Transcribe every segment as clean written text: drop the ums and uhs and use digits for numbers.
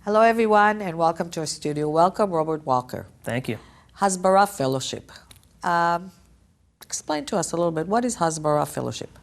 Hello, everyone, and welcome to our studio. Welcome, Robert Walker. Thank you. Hasbara Fellowship. Explain to us a little bit, what is Hasbara Fellowship?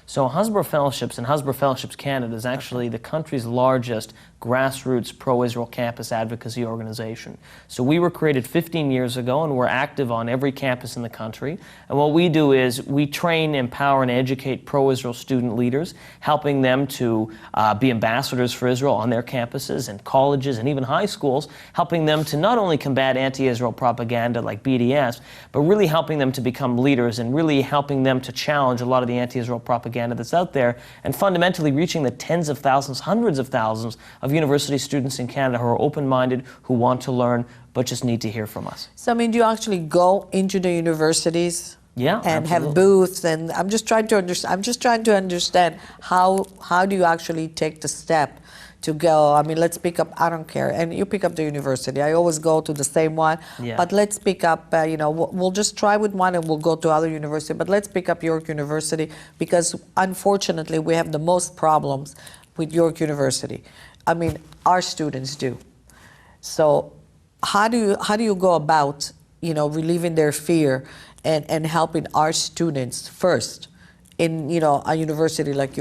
So Hasbara Fellowships and Hasbara Fellowships Canada is actually the country's largest grassroots pro-Israel campus advocacy organization. So we were created 15 years ago, and we're active on every campus in the country. And what we do is we train, empower, and educate pro-Israel student leaders, helping them to be ambassadors for Israel on their campuses and colleges and even high schools, helping them to not only combat anti-Israel propaganda like BDS, but really helping them to become leaders and really helping them to challenge a lot of the anti-Israel propaganda that's out there, and fundamentally reaching the tens of thousands, hundreds of thousands of university students in Canada who are open-minded, who want to learn, but just need to hear from us. So, I mean, do you actually go into the universities? Yeah, and absolutely. have booths, and I'm just trying to understand how do you actually take the step to go. I mean, let's pick up, I don't care, and you pick up the university. I always go to the same one, but let's pick up, we'll just try with one and we'll go to other university, but let's pick up York University, because unfortunately we have the most problems with York University. I mean, our students do. So how do you go about, relieving their fear and helping our students first in, a university like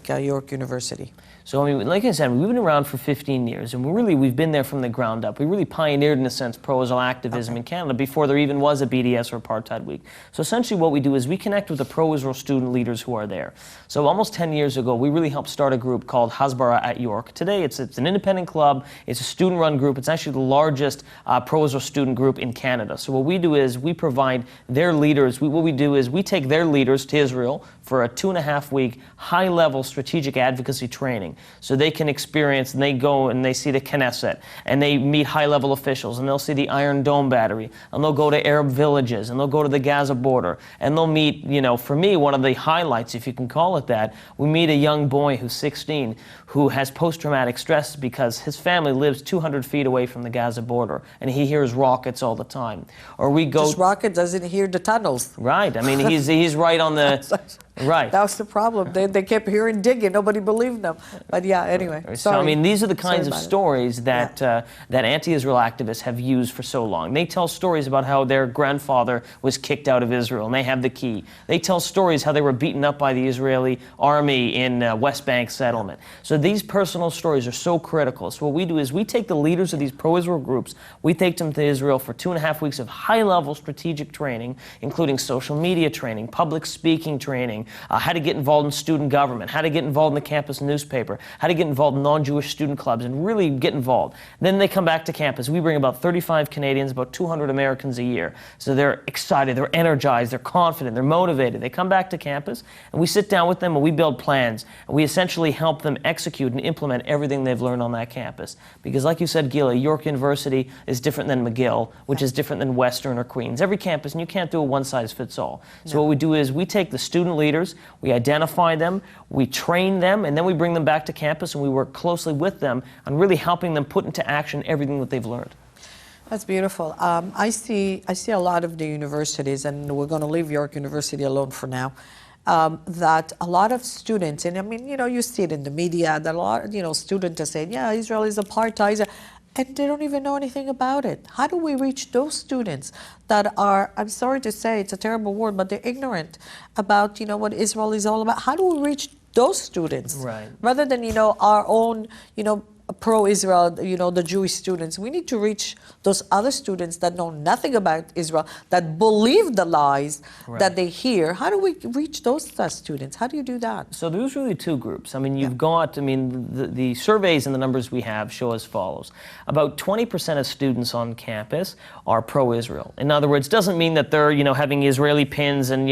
York University? So, I mean, like I said, we've been around for 15 years, and we've been there from the ground up. We really pioneered, in a sense, pro-Israel activism in Canada before there even was a BDS or Apartheid Week. So essentially what we do is we connect with the pro-Israel student leaders who are there. So almost 10 years ago, we really helped start a group called Hasbara at York. Today, it's an independent club. It's a student-run group. It's actually the largest pro-Israel student group in Canada. So what we do is we provide their leaders. What we do is we take their leaders to Israel for a 2.5-week high-level strategic advocacy training. So they can experience, and they go and they see the Knesset, and they meet high-level officials, and they'll see the Iron Dome battery, and they'll go to Arab villages, and they'll go to the Gaza border, and they'll meet, for me, one of the highlights, if you can call it that, we meet a young boy who's 16 who has post-traumatic stress because his family lives 200 feet away from the Gaza border, and he hears rockets all the time. Or we go... Just rocket doesn't hear the tunnels. Right. I mean, he's right on the... Right. That was the problem. They kept hearing digging. Nobody believed them. But yeah, anyway. Sorry. So, I mean, these are the kinds of stories that that anti-Israel activists have used for so long. They tell stories about how their grandfather was kicked out of Israel, and they have the key. They tell stories how they were beaten up by the Israeli army in West Bank settlement. So these personal stories are so critical. So what we do is we take the leaders of these pro-Israel groups, we take them to Israel for 2.5 weeks of high-level strategic training, including social media training, public speaking training, how to get involved in student government, how to get involved in the campus newspaper, how to get involved in non-Jewish student clubs, and really get involved. Then they come back to campus. We bring about 35 Canadians, about 200 Americans a year. So they're excited, they're energized, they're confident, they're motivated. They come back to campus, and we sit down with them, and we build plans, and we essentially help them execute and implement everything they've learned on that campus. Because like you said, Gila, York University is different than McGill, which is different than Western or Queens. Every campus, and you can't do a one-size-fits-all. So what we do is we take the student leaders, we identify them, we train them, and then we bring them back to campus, and we work closely with them on really helping them put into action everything that they've learned. That's beautiful. I see a lot of the universities, and we're going to leave York University alone for now, that a lot of students, and I mean, you see it in the media, that a lot, students are saying, yeah, Israel is apartheid, and they don't even know anything about it. How do we reach those students that are, I'm sorry to say, it's a terrible word, but they're ignorant about, what Israel is all about? How do we reach those students? Right. Rather than, our own, pro-Israel, the Jewish students. We need to reach those other students that know nothing about Israel, that believe the lies that they hear. How do we reach those students? How do you do that? So there's really two groups. I mean, you've got, the surveys and the numbers we have show as follows. About 20% of students on campus are pro-Israel. In other words, doesn't mean that they're, having Israeli pins and,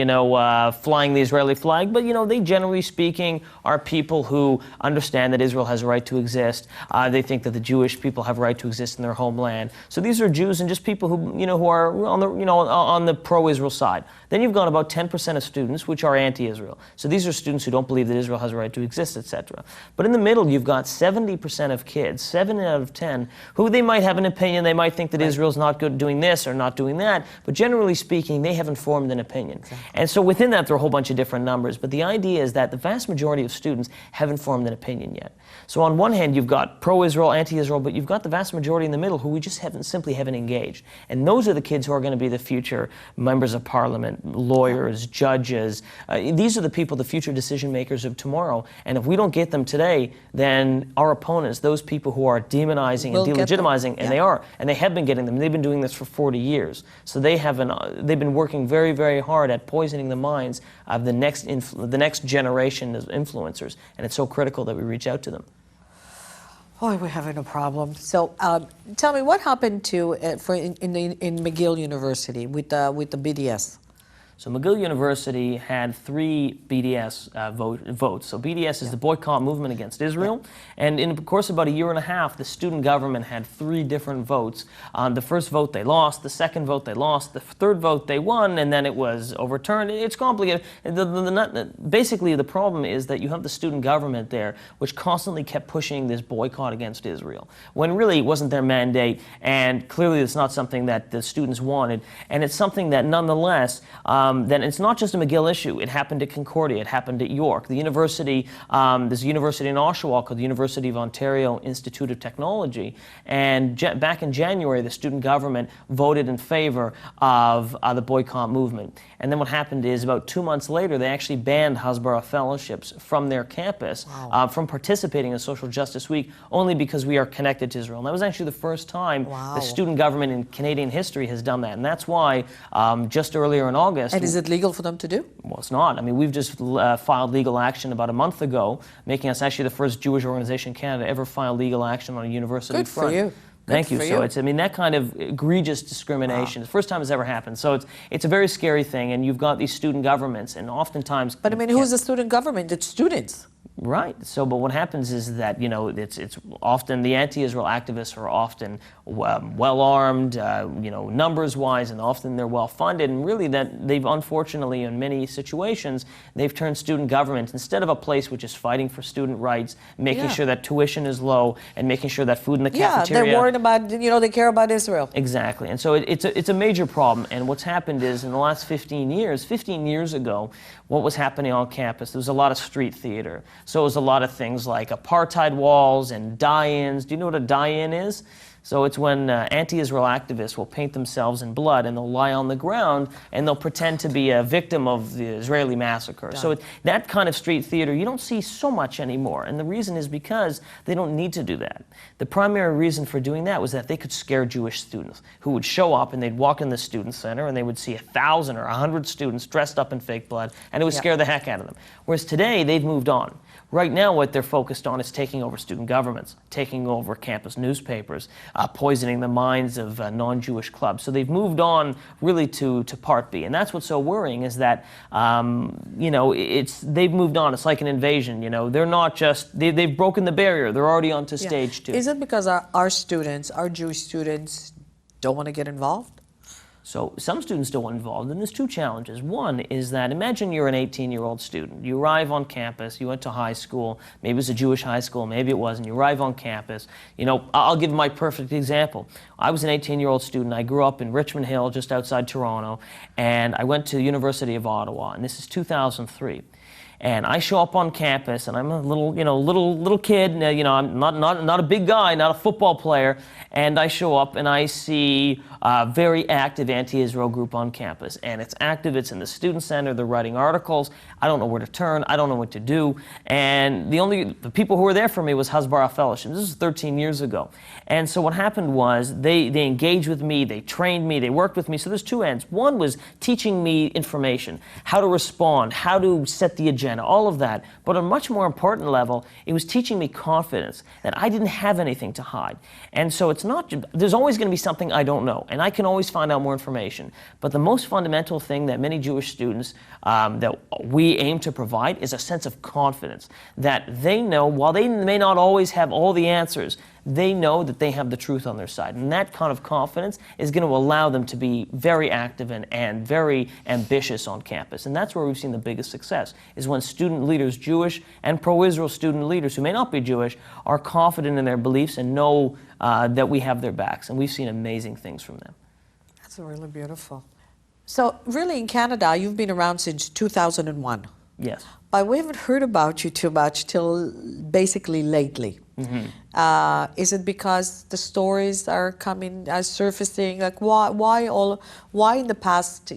flying the Israeli flag, but, they generally speaking are people who understand that Israel has a right to exist. They think that the Jewish people have a right to exist in their homeland. So these are Jews and just people who, who are on the, on the pro-Israel side. Then you've got about 10% of students which are anti-Israel. So these are students who don't believe that Israel has a right to exist, etc. But in the middle, you've got 70% of kids, 7 out of 10, who they might have an opinion. They might think that Israel's not good doing this or not doing that. But generally speaking, they haven't formed an opinion. And so within that, there are a whole bunch of different numbers. But the idea is that the vast majority of students haven't formed an opinion yet. So on one hand, you've got pro-Israel, anti-Israel, but you've got the vast majority in the middle who we just simply haven't engaged. And those are the kids who are going to be the future members of parliament, lawyers, judges. These are the people, the future decision makers of tomorrow. And if we don't get them today, then our opponents, those people who are demonizing and delegitimizing, and they are, and they have been getting them. They've been doing this for 40 years. So they've been working very, very hard at poisoning the minds of the next generation of influencers. And it's so critical that we reach out to them. Boy, we're having a problem. So, tell me, what happened to in McGill University with the BDS? So McGill University had 3 BDS votes. So BDS is the boycott movement against Israel. And in the course of about a year and a half, the student government had 3 different votes. The first vote they lost, the second vote they lost, the third vote they won, and then it was overturned. It's complicated. Basically, the problem is that you have the student government there, which constantly kept pushing this boycott against Israel, when really it wasn't their mandate, and clearly it's not something that the students wanted. And it's something that nonetheless, then it's not just a McGill issue. It happened at Concordia. It happened at York. The university, there's a university in Oshawa called the University of Ontario Institute of Technology. And back in January, the student government voted in favor of the boycott movement. And then what happened is about 2 months later, they actually banned Hasbara fellowships from their campus, from participating in Social Justice Week, only because we are connected to Israel. And that was actually the first time the student government in Canadian history has done that. And that's why just earlier in August, and is it legal for them to do? Well, it's not. I mean, we've just filed legal action about a month ago, making us actually the first Jewish organization in Canada to ever file legal action on a university front. Good for you. Thank you. So it's, I mean, that kind of egregious discrimination, it's the first time it's ever happened. So it's a very scary thing, and you've got these student governments, and oftentimes... But I mean, who's the student government? It's students. Right. So, but what happens is that, you know, it's often the anti-Israel activists are often well-armed, you know, numbers-wise, and often they're well-funded. And really, that they've unfortunately, in many situations, they've turned student government instead of a place which is fighting for student rights, making sure that tuition is low, and making sure that food in the cafeteria. Yeah, they're worried about, you know, they care about Israel. Exactly. And so it's a major problem. And what's happened is in the last 15 years ago, what was happening on campus, there was a lot of street theater. So it was a lot of things like apartheid walls and die-ins. Do you know what a die-in is? So it's when anti-Israel activists will paint themselves in blood and they'll lie on the ground and they'll pretend to be a victim of the Israeli massacre. So that kind of street theater you don't see so much anymore. And the reason is because they don't need to do that. The primary reason for doing that was that they could scare Jewish students who would show up and they'd walk in the student center and they would see 1,000 or 100 students dressed up in fake blood, and it would scare the heck out of them. Whereas today, they've moved on. Right now, what they're focused on is taking over student governments, taking over campus newspapers, poisoning the minds of non-Jewish clubs. So they've moved on really to Part B. And that's what's so worrying is that, you know, they've moved on. It's like an invasion, you know. They're not just, they've broken the barrier. They're already onto stage 2. Is it because our students, our Jewish students, don't want to get involved? So some students don't want involved, and there's 2 challenges. One is that imagine you're an 18-year-old student. You arrive on campus, you went to high school, maybe it was a Jewish high school, maybe it wasn't. You arrive on campus. You know, I'll give my perfect example. I was an 18-year-old student. I grew up in Richmond Hill, just outside Toronto, and I went to the University of Ottawa, and this is 2003. And I show up on campus, and I'm a little, you know, little kid. You know, I'm not a big guy, not a football player. And I show up, and I see a very active anti-Israel group on campus. And it's active. It's in the student center. They're writing articles. I don't know where to turn. I don't know what to do. And the people who were there for me was Hasbara Fellowship. This was 13 years ago. And so what happened was they engaged with me. They trained me. They worked with me. So there's 2 ends. One was teaching me information, how to respond, how to set the agenda, all of that. But on a much more important level, it was teaching me confidence, that I didn't have anything to hide. And so it's not, there's always going to be something I don't know, and I can always find out more information. But the most fundamental thing that many Jewish students that we aim to provide is a sense of confidence, that they know, while they may not always have all the answers, they know that they have the truth on their side. And that kind of confidence is going to allow them to be very active and very ambitious on campus. And that's where we've seen the biggest success, is when student leaders, Jewish and pro-Israel student leaders who may not be Jewish, are confident in their beliefs and know that we have their backs. And we've seen amazing things from them. That's really beautiful. So really in Canada, you've been around since 2001. Yes. But we haven't heard about you too much till basically lately. Is it because the stories are coming, are surfacing? Like why in the past,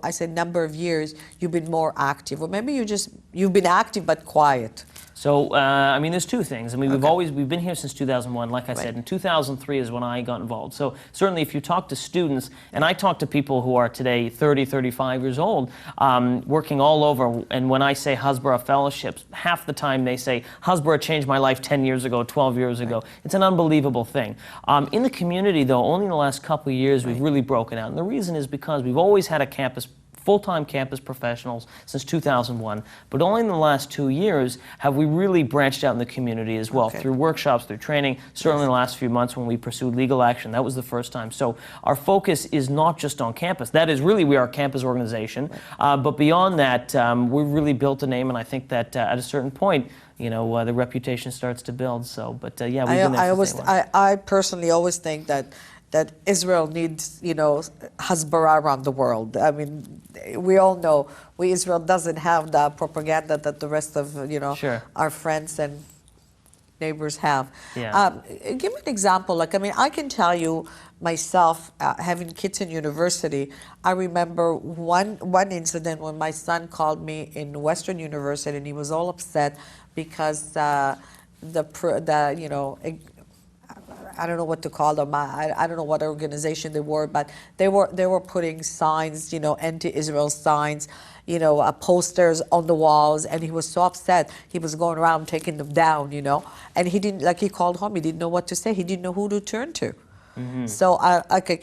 I say number of years, you've been more active, or maybe you've been active but quiet? So, I mean, there's two things. I mean, we've been here since 2001. Like I said, Right. in 2003 is when I got involved. So certainly if you talk to students, and I talk to people who are today 30, 35 years old, working all over, and when I say Hasbara fellowships, half the time they say, Hasbara changed my life 10 years ago, 12 years ago. It's an unbelievable thing. In the community, though, only in the last couple of years we've really broken out. And the reason is because we've always had a campus, full-time campus professionals since 2001, but only in the last 2 years have we really branched out in the community as well, through workshops, through training. Certainly in the last few months when we pursued legal action, that was the first time. So our focus is not just on campus. That is really, we are a campus organization, but beyond that, we've really built a name, and I think that at a certain point, the reputation starts to build. So, but yeah, we've been there since day one. I personally always think that Israel needs, Hasbara around the world. I mean, we all know Israel doesn't have the propaganda that the rest of, our friends and neighbors have. Yeah. Give me an example. Like, I mean, I can tell you myself, having kids in university, I remember one incident when my son called me in Western University, and he was all upset because I don't know what to call them. I don't know what organization they were, but they were putting signs, anti-Israel signs, posters on the walls, and he was so upset. He was going around taking them down, and he didn't, like, he called home. He didn't know what to say. He didn't know who to turn to. So,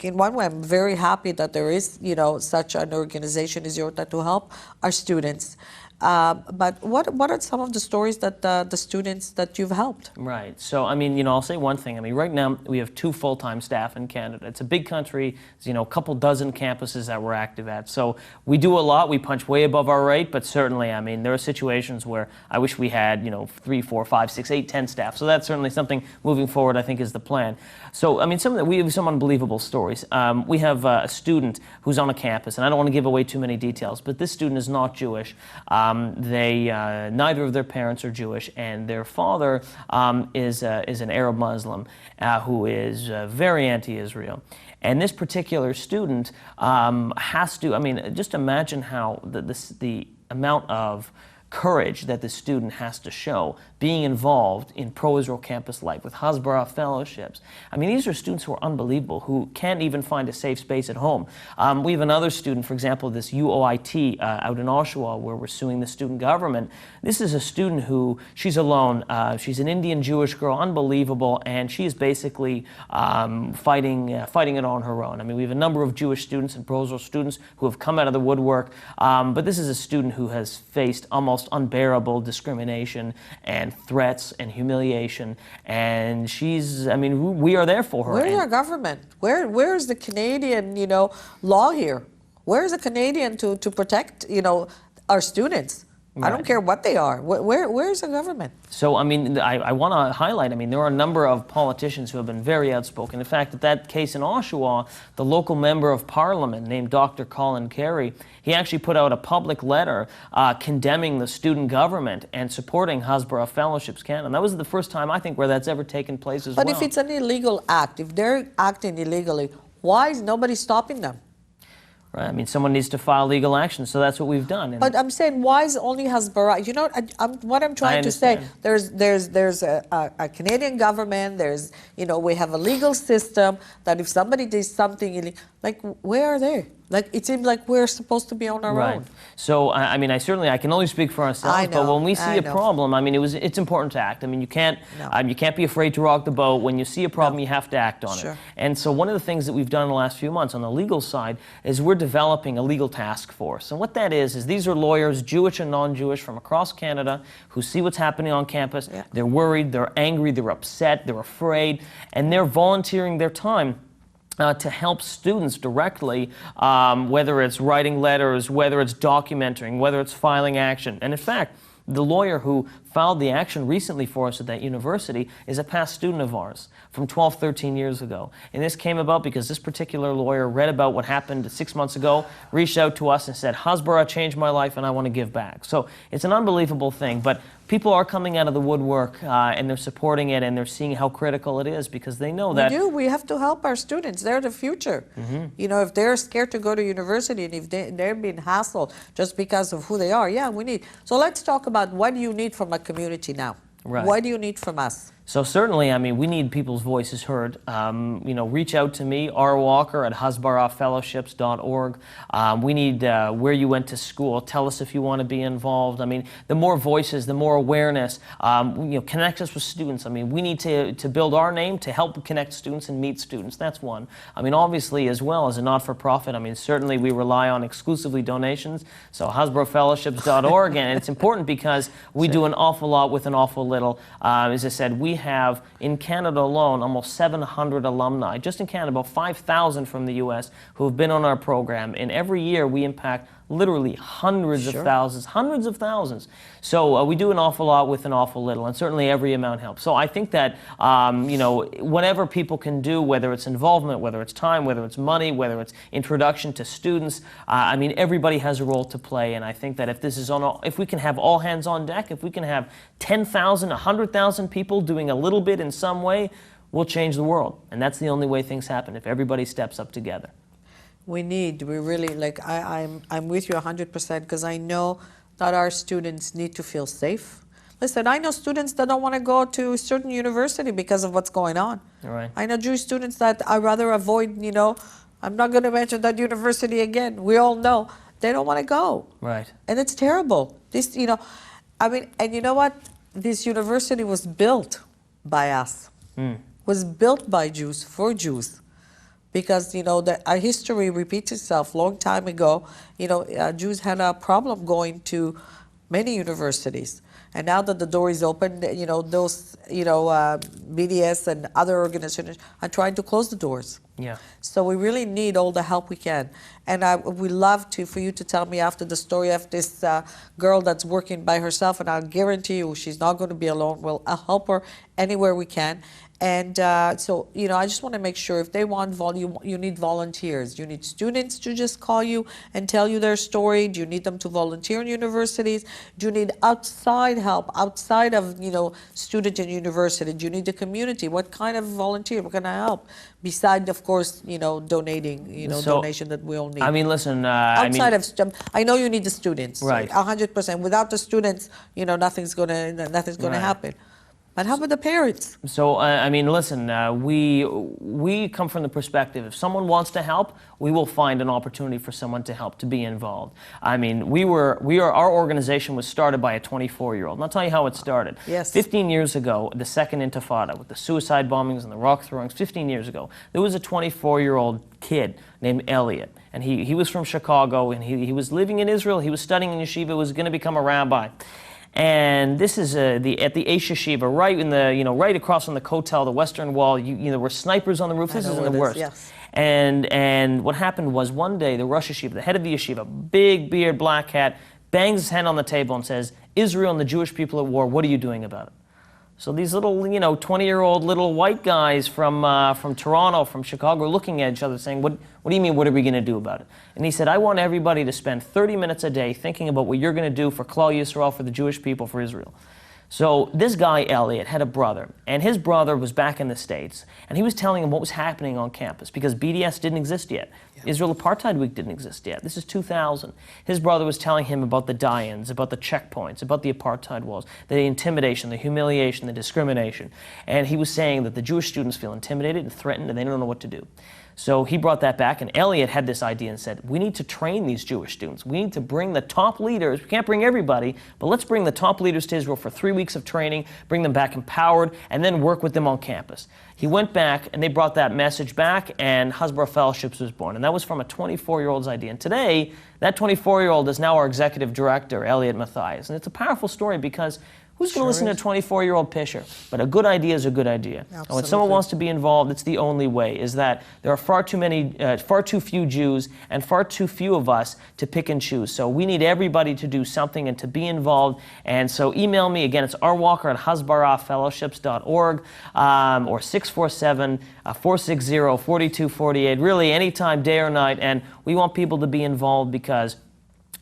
in one way, I'm very happy that there is, such an organization as yours to help our students. But what are some of the stories that the students that you've helped? Right. So, I mean, I'll say one thing. I mean, right now we have 2 full-time staff in Canada. It's a big country. There's, a couple dozen campuses that we're active at. So we do a lot. We punch way above our rate, but certainly, I mean, there are situations where I wish we had, 3, 4, 5, 6, 8, 10 staff. So that's certainly something moving forward, I think, is the plan. So, I mean, we have some unbelievable stories. We have a student who's on a campus, and I don't want to give away too many details, but this student is not Jewish. Neither of their parents are Jewish, and their father is an Arab Muslim who is very anti-Israel. And this particular student has to, I mean, just imagine how the amount of courage that the student has to show being involved in pro-Israel campus life with Hasbara fellowships. I mean, these are students who are unbelievable, who can't even find a safe space at home. We have another student, for example, this UOIT out in Oshawa, where we're suing the student government. This is a student who, she's alone. She's an Indian Jewish girl, unbelievable, and she is basically fighting it on her own. I mean, we have a number of Jewish students and pro-Israel students who have come out of the woodwork, but this is a student who has faced almost unbearable discrimination and threats and humiliation, and she's, I mean, we are there for her. Where's our government? Where is the Canadian, law here? Where is the Canadian to protect, our students? Right. I don't care what they are. Where's the government? So, I mean, I want to highlight, I mean, there are a number of politicians who have been very outspoken. In fact, that case in Oshawa, the local member of parliament named Dr. Colin Carey, he actually put out a public letter condemning the student government and supporting Hasbara Fellowships Canada. And that was the first time, I think, where that's ever taken place as well. But if it's an illegal act, if they're acting illegally, why is nobody stopping them? Right. I mean, someone needs to file legal action, so that's what we've done. But I'm saying, why is only Hasbara? What I'm trying to say, there's a Canadian government, there's, we have a legal system that if somebody does something illegal, like, where are they? Like, it seems like we're supposed to be on our own. So, I mean, I can only speak for ourselves, but when we see a problem, I mean, it's important to act. I mean, you can't be afraid to rock the boat. When you see a problem, you have to act on it. And so one of the things that we've done in the last few months on the legal side is we're developing a legal task force. And what that is these are lawyers, Jewish and non-Jewish, from across Canada who see what's happening on campus. They're worried, they're angry, they're upset, they're afraid, and they're volunteering their time to help students directly, whether it's writing letters, whether it's documenting, whether it's filing action. And in fact, the lawyer who filed the action recently for us at that university is a past student of ours from 12, 13 years ago. And this came about because this particular lawyer read about what happened 6 months ago, reached out to us and said, Hasbara changed my life and I want to give back. So it's an unbelievable thing, but people are coming out of the woodwork and they're supporting it and they're seeing how critical it is because they know that... We have to help our students. They're the future. You know, if they're scared to go to university and if they're being hassled just because of who they are, yeah, we need. So let's talk about what do you need from a community now? Right. What do you need from us? So certainly, I mean, we need people's voices heard. You know, reach out to me, R. Walker at hasbarafellowships.org. We need where you went to school. Tell us if you want to be involved. I mean, the more voices, the more awareness. You know, connect us with students. I mean, we need to build our name to help connect students and meet students. That's one. I mean, obviously, as well as a not-for-profit, I mean, certainly we rely on exclusively donations. So hasbarafellowships.org, and it's important because we do an awful lot with an awful little. As I said, we have in Canada alone almost 700 alumni, just in Canada, about 5,000 from the U.S. who have been on our program, and every year we impact literally hundreds of thousands. So we do an awful lot with an awful little, and certainly every amount helps. So I think that, you know, whatever people can do, whether it's involvement, whether it's time, whether it's money, whether it's introduction to students, I mean, everybody has a role to play, and I think that if this is if we can have all hands on deck, if we can have 10,000, 100,000 people doing a little bit in some way, we'll change the world. And that's the only way things happen, if everybody steps up together. We really, like, I'm with you 100% because I know that our students need to feel safe. Listen, I know students that don't want to go to a certain university because of what's going on. Right. I know Jewish students that I rather avoid, you know, I'm not going to mention that university again. We all know they don't want to go. Right. And it's terrible. This, you know, I mean, and you know what? This university was built by us, was built by Jews, for Jews. Because, you know, our history repeats itself. Long time ago, you know, Jews had a problem going to many universities. And now that the door is open, you know, those, you know, BDS and other organizations are trying to close the doors. Yeah. So we really need all the help we can. And we love for you to tell me after the story of this girl that's working by herself, and I'll guarantee you she's not going to be alone. We'll help her anywhere we can. And so, you know, I just want to make sure if they want volume, you need volunteers. You need students to just call you and tell you their story. Do you need them to volunteer in universities? Do you need outside help, outside of, you know, student and university? Do you need the community? What kind of volunteer? What can I help? Besides, of course, you know, donating, you know, donation that we all need. I mean, listen, outside of, I know you need the students. Right. 100%. Without the students, you know, nothing's gonna happen. But how about the parents? So, I mean, listen, we come from the perspective, if someone wants to help, we will find an opportunity for someone to help, to be involved. I mean, our organization was started by a 24-year-old. And I'll tell you how it started. Yes. 15 years ago, the second Intifada, with the suicide bombings and the rock throwings, 15 years ago, there was a 24-year-old kid named Elliot. And he was from Chicago, and he was living in Israel. He was studying in yeshiva, was going to become a rabbi. And this is at the Eish Yeshiva, right in the, you know, right across from the Kotel, the Western Wall. You know, there were snipers on the roof. This isn't the worst. Yes. And what happened was one day the Rosh Yeshiva, the head of the yeshiva, big beard, black hat, bangs his hand on the table and says, "Israel and the Jewish people at war. What are you doing about it?" So these little, you know, 20-year-old little white guys from Toronto, from Chicago, are looking at each other saying, what do you mean, what are we going to do about it? And he said, I want everybody to spend 30 minutes a day thinking about what you're going to do for Klal Yisrael, for the Jewish people, for Israel. So this guy, Elliot, had a brother, and his brother was back in the States, and he was telling him what was happening on campus, because BDS didn't exist yet. Yeah. Israel Apartheid Week didn't exist yet. This is 2000. His brother was telling him about the die-ins, about the checkpoints, about the apartheid walls, the intimidation, the humiliation, the discrimination. And he was saying that the Jewish students feel intimidated and threatened, and they don't know what to do. So he brought that back, and Elliot had this idea and said, we need to train these Jewish students. We need to bring the top leaders. We can't bring everybody, but let's bring the top leaders to Israel for 3 weeks of training, bring them back empowered, and then work with them on campus. He went back, and they brought that message back, and Hasbara Fellowships was born. And that was from a 24-year-old's idea. And today, that 24-year-old is now our executive director, Elliot Matthias. And it's a powerful story because Who's going to Sure listen to a is. 24-year-old pisher? But a good idea is a good idea. And when someone Absolutely. wants to be involved, it's the only way, is that there are far too few Jews and far too few of us to pick and choose. So we need everybody to do something and to be involved. And so email me. Again, it's rwalker@hasbarafellowships.org or 647-460-4248. Really, anytime, day or night. And we want people to be involved because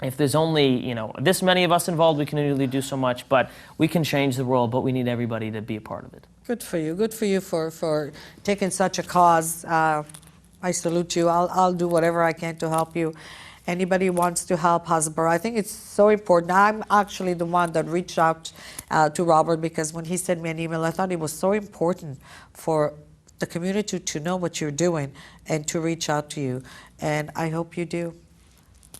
if there's only, this many of us involved, we can really do so much, but we can change the world, but we need everybody to be a part of it. Good for you. Good for you for taking such a cause. I salute you. I'll do whatever I can to help you. Anybody wants to help Hasbara, I think it's so important. I'm actually the one that reached out to Robert because when he sent me an email, I thought it was so important for the community to know what you're doing and to reach out to you. And I hope you do.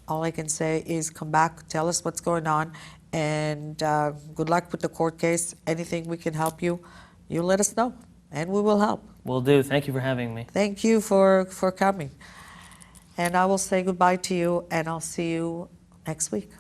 All I can say is come back, tell us what's going on, and good luck with the court case. Anything we can help you, you let us know, and we will help. Will do. Thank you for having me. Thank you for coming. And I will say goodbye to you, and I'll see you next week.